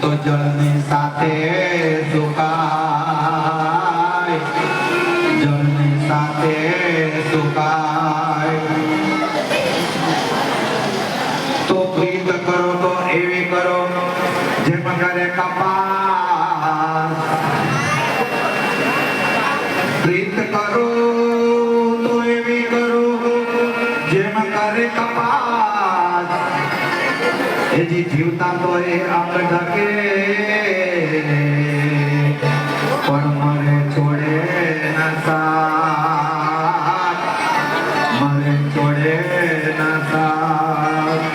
તો જળની સાથે સુકાય, જળની સાથે સુકાય. તો પ્રીત કરો તો એવી કરો જેમ કરે કપાસ. પ્રીત કરો તો એવી કરો જેમ કરે કપાસ. એજી જીવતા તો એ આંખ ઢકે પણ મને છોડે ના સાથ, મને છોડે ના સાથ.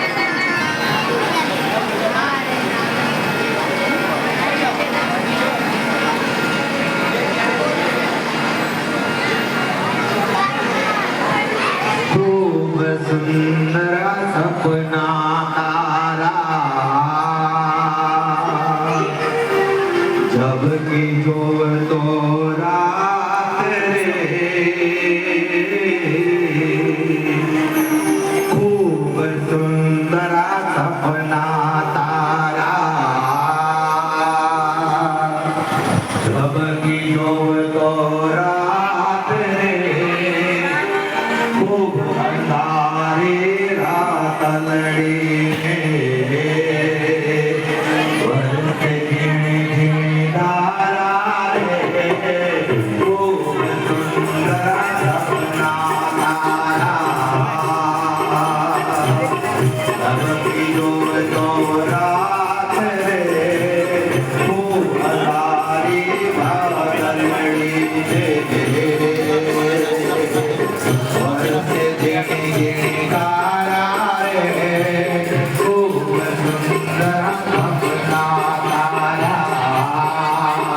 ખૂબ સુંદર સપના તારા, જબ કી જોવતો રાત રે. ખૂબ સુંદર સપના તારા, જબ કી જોવતો રાત રે. ખૂબ અંધારી રાત લડીને વરસે ઝીણી ઝીણી ધારા રે. ખૂબ સુંદર સપના તારા, ધબકી જોવતો રાત રે. ખૂબ અંધારી રાત લડીને વરસે ઝીણી ઝીણી ધારા રે. ખૂબ સુંદર સપના તારા.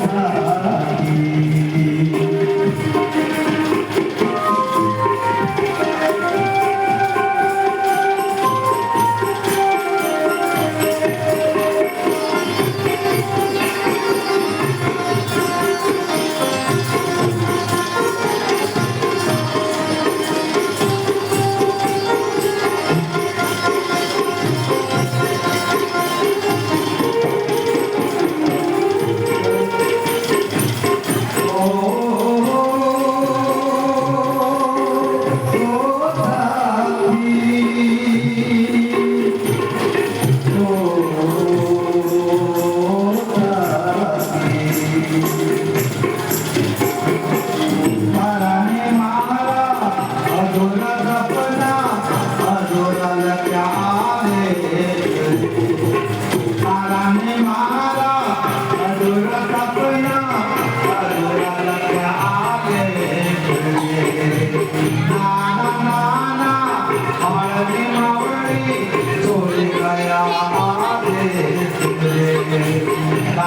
Oh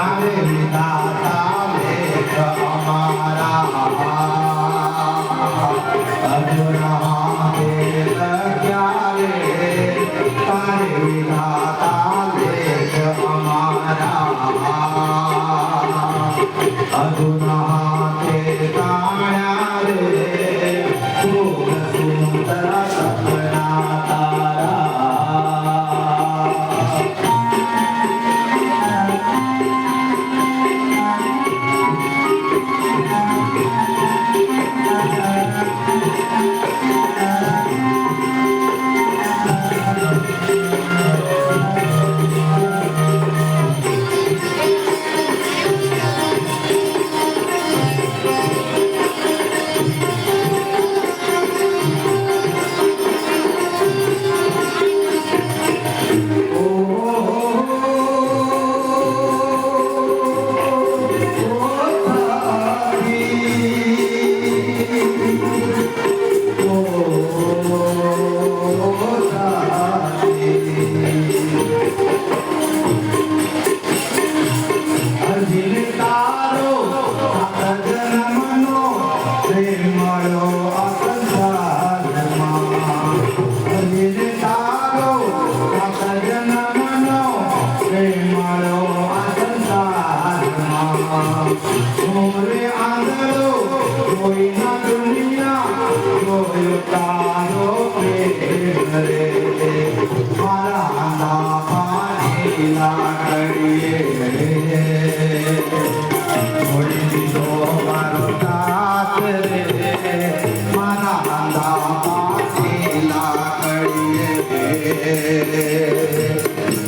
તારે વિધાતા લેખ અમારા અધુરા વેદ ક્યારે તારે વિધાતા લેખ અમારા અધુરા તે તાળ્યા રે ખૂબ સુંદર સપના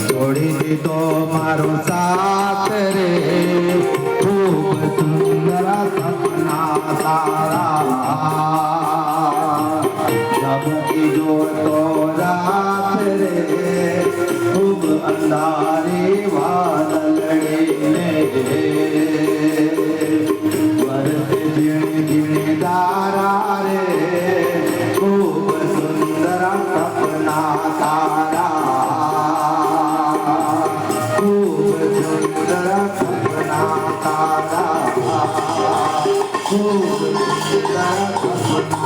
છોડી દીધો મારો સાથ રે ખૂબ સુંદર સપના તારા જબકી જોતો રાત રે ખૂબ અંધારી વાદળીને વરસે ઝીણી ઝીણી તારા રે ખૂબ સુંદર સપના તારા ખૂબ સુંદર સપના તારા ખૂબ સુંદર સપના